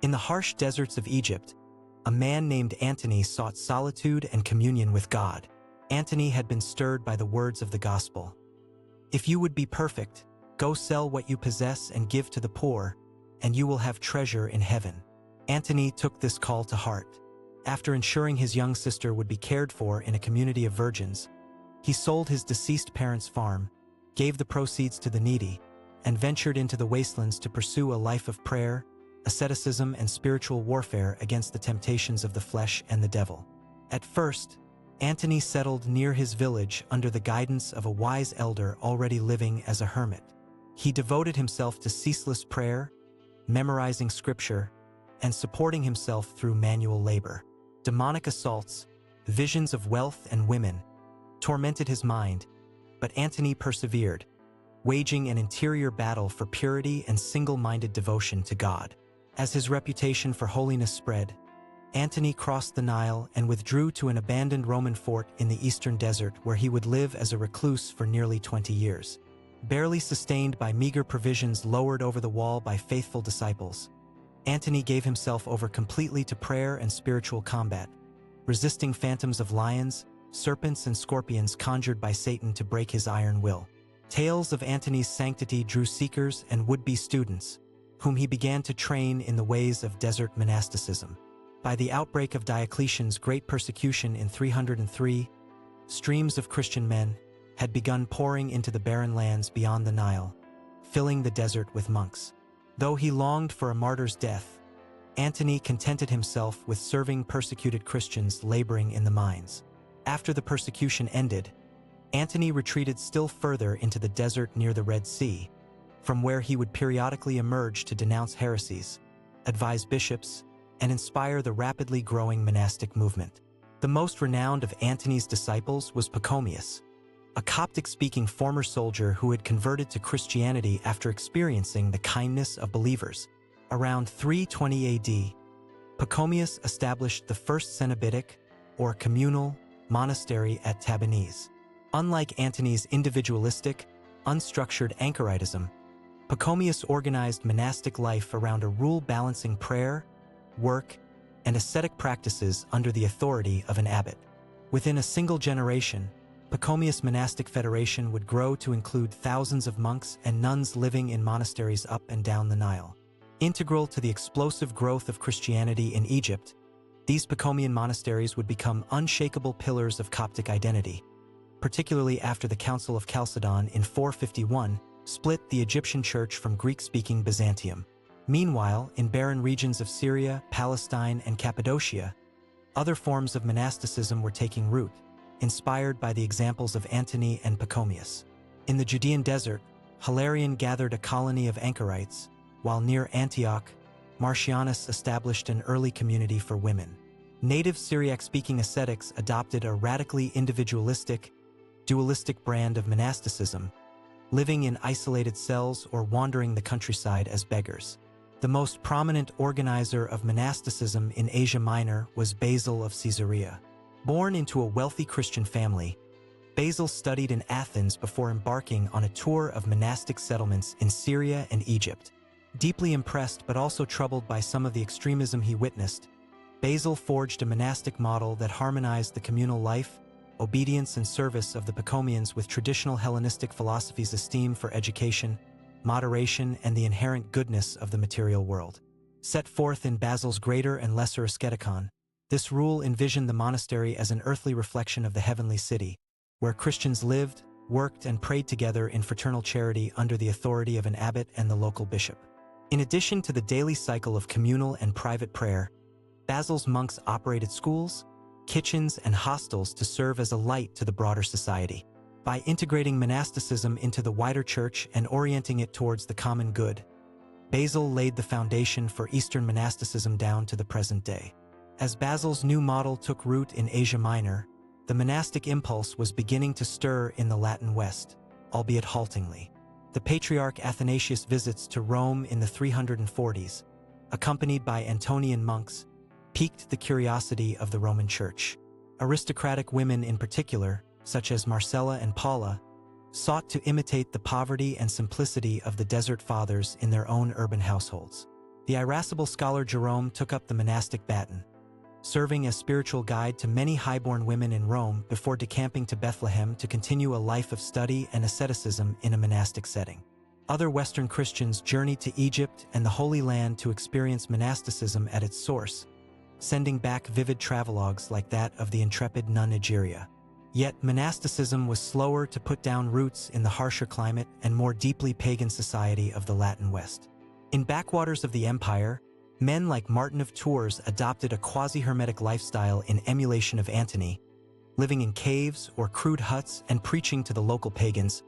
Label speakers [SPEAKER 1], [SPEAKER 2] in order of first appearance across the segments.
[SPEAKER 1] In the harsh deserts of Egypt, a man named Antony sought solitude and communion with God. Antony had been stirred by the words of the gospel. "If you would be perfect, go sell what you possess and give to the poor, and you will have treasure in heaven." Antony took this call to heart. After ensuring his young sister would be cared for in a community of virgins, he sold his deceased parents' farm, gave the proceeds to the needy, and ventured into the wastelands to pursue a life of prayer, asceticism, and spiritual warfare against the temptations of the flesh and the devil. At first, Antony settled near his village under the guidance of a wise elder already living as a hermit. He devoted himself to ceaseless prayer, memorizing scripture, and supporting himself through manual labor. Demonic assaults, visions of wealth and women, tormented his mind, but Antony persevered, waging an interior battle for purity and single-minded devotion to God. As his reputation for holiness spread, Antony crossed the Nile and withdrew to an abandoned Roman fort in the eastern desert where he would live as a recluse for nearly 20 years. Barely sustained by meager provisions lowered over the wall by faithful disciples, Antony gave himself over completely to prayer and spiritual combat, resisting phantoms of lions, serpents, and scorpions conjured by Satan to break his iron will. Tales of Antony's sanctity drew seekers and would-be students, whom he began to train in the ways of desert monasticism. By the outbreak of Diocletian's great persecution in 303, streams of Christian men had begun pouring into the barren lands beyond the Nile, filling the desert with monks. Though he longed for a martyr's death, Antony contented himself with serving persecuted Christians laboring in the mines. After the persecution ended, Antony retreated still further into the desert near the Red Sea, from where he would periodically emerge to denounce heresies, advise bishops, and inspire the rapidly growing monastic movement. The most renowned of Antony's disciples was Pachomius, a Coptic-speaking former soldier who had converted to Christianity after experiencing the kindness of believers. Around 320 AD, Pachomius established the first cenobitic, or communal, monastery at Tabriz. Unlike Antony's individualistic, unstructured anchoritism, Pachomius organized monastic life around a rule-balancing prayer, work, and ascetic practices under the authority of an abbot. Within a single generation, Pachomius' monastic federation would grow to include thousands of monks and nuns living in monasteries up and down the Nile. Integral to the explosive growth of Christianity in Egypt, these Pachomian monasteries would become unshakable pillars of Coptic identity, particularly after the Council of Chalcedon in 451 split the Egyptian church from Greek-speaking Byzantium. Meanwhile, in barren regions of Syria, Palestine, and Cappadocia, other forms of monasticism were taking root, inspired by the examples of Antony and Pachomius. In the Judean desert, Hilarion gathered a colony of anchorites, while near Antioch, Marcianus established an early community for women. Native Syriac-speaking ascetics adopted a radically individualistic, dualistic brand of monasticism, living in isolated cells or wandering the countryside as beggars. The most prominent organizer of monasticism in Asia Minor was Basil of Caesarea. Born into a wealthy Christian family, Basil studied in Athens before embarking on a tour of monastic settlements in Syria and Egypt. Deeply impressed but also troubled by some of the extremism he witnessed, Basil forged a monastic model that harmonized the communal life, obedience, and service of the Pachomians with traditional Hellenistic philosophy's esteem for education, moderation, and the inherent goodness of the material world. Set forth in Basil's Greater and Lesser Asceticon, this rule envisioned the monastery as an earthly reflection of the heavenly city, where Christians lived, worked, and prayed together in fraternal charity under the authority of an abbot and the local bishop. In addition to the daily cycle of communal and private prayer, Basil's monks operated schools, kitchens, and hostels to serve as a light to the broader society. By integrating monasticism into the wider church and orienting it towards the common good, Basil laid the foundation for Eastern monasticism down to the present day. As Basil's new model took root in Asia Minor, the monastic impulse was beginning to stir in the Latin West, albeit haltingly. The Patriarch Athanasius' visits to Rome in the 340s, accompanied by Antonian monks, piqued the curiosity of the Roman Church. Aristocratic women in particular, such as Marcella and Paula, sought to imitate the poverty and simplicity of the Desert Fathers in their own urban households. The irascible scholar Jerome took up the monastic baton, serving as spiritual guide to many highborn women in Rome before decamping to Bethlehem to continue a life of study and asceticism in a monastic setting. Other Western Christians journeyed to Egypt and the Holy Land to experience monasticism at its source, sending back vivid travelogues like that of the intrepid nun Egeria. Yet monasticism was slower to put down roots in the harsher climate and more deeply pagan society of the Latin West. In backwaters of the empire, men like Martin of Tours adopted a quasi-hermetic lifestyle in emulation of Antony, living in caves or crude huts and preaching to the local pagans,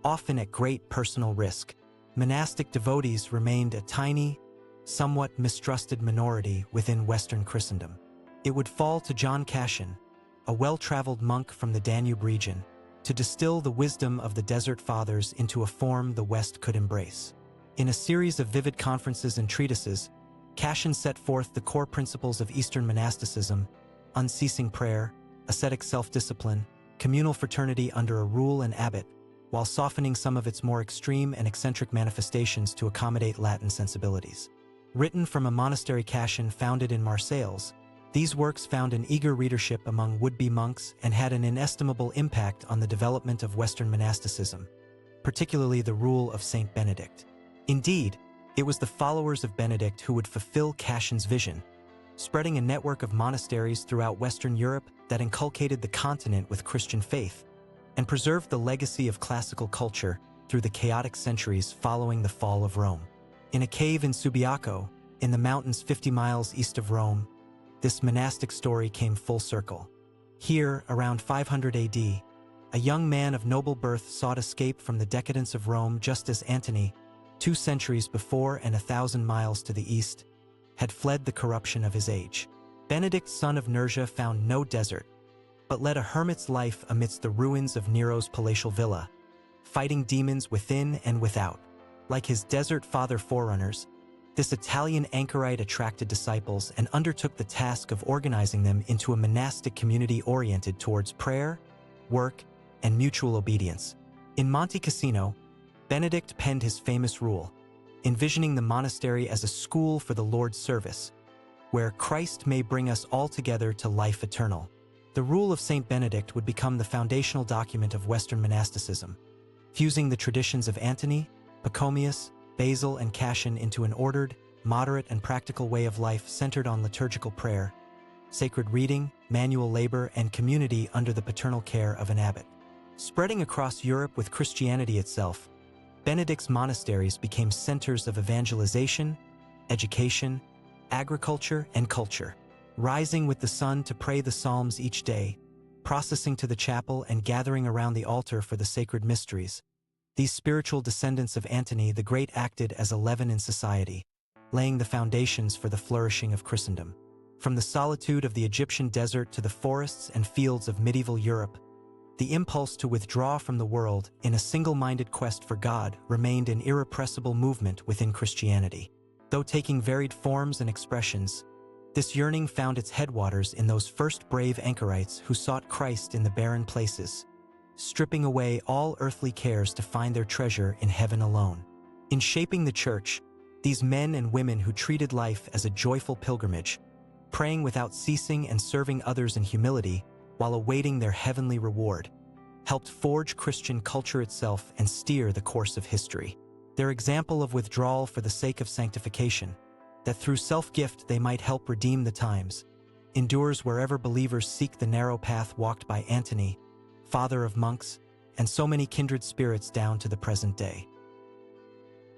[SPEAKER 1] often at great personal risk. Monastic devotees remained a tiny, somewhat mistrusted minority within Western Christendom. It would fall to John Cassian, a well-traveled monk from the Danube region, to distill the wisdom of the Desert Fathers into a form the West could embrace. In a series of vivid conferences and treatises, Cassian set forth the core principles of Eastern monasticism: unceasing prayer, ascetic self-discipline, communal fraternity under a rule and abbot, while softening some of its more extreme and eccentric manifestations to accommodate Latin sensibilities. Written from a monastery Cassian founded in Marseilles, these works found an eager readership among would-be monks and had an inestimable impact on the development of Western monasticism, particularly the rule of Saint Benedict. Indeed, it was the followers of Benedict who would fulfill Cassian's vision, spreading a network of monasteries throughout Western Europe that inculcated the continent with Christian faith and preserved the legacy of classical culture through the chaotic centuries following the fall of Rome. In a cave in Subiaco, in the mountains 50 miles east of Rome, this monastic story came full circle. Here, around 500 AD, a young man of noble birth sought escape from the decadence of Rome just as Antony, 2 centuries before and 1,000 miles to the east, had fled the corruption of his age. Benedict, son of Nursia, found no desert, but led a hermit's life amidst the ruins of Nero's palatial villa, fighting demons within and without. Like his desert father forerunners, this Italian anchorite attracted disciples and undertook the task of organizing them into a monastic community oriented towards prayer, work, and mutual obedience. In Monte Cassino, Benedict penned his famous rule, envisioning the monastery as a school for the Lord's service, where Christ may bring us all together to life eternal. The rule of Saint Benedict would become the foundational document of Western monasticism, fusing the traditions of Antony, Pachomius, Basil, and Cassian into an ordered, moderate, and practical way of life centered on liturgical prayer, sacred reading, manual labor, and community under the paternal care of an abbot. Spreading across Europe with Christianity itself, Benedict's monasteries became centers of evangelization, education, agriculture, and culture. Rising with the sun to pray the psalms each day, processing to the chapel, and gathering around the altar for the sacred mysteries, these spiritual descendants of Antony the Great acted as a leaven in society, laying the foundations for the flourishing of Christendom. From the solitude of the Egyptian desert to the forests and fields of medieval Europe, the impulse to withdraw from the world in a single-minded quest for God remained an irrepressible movement within Christianity. Though taking varied forms and expressions, this yearning found its headwaters in those first brave anchorites who sought Christ in the barren places, stripping away all earthly cares to find their treasure in heaven alone. In shaping the church, these men and women who treated life as a joyful pilgrimage, praying without ceasing and serving others in humility while awaiting their heavenly reward, helped forge Christian culture itself and steer the course of history. Their example of withdrawal for the sake of sanctification, that through self-gift they might help redeem the times, endures wherever believers seek the narrow path walked by Antony, father of monks, and so many kindred spirits down to the present day.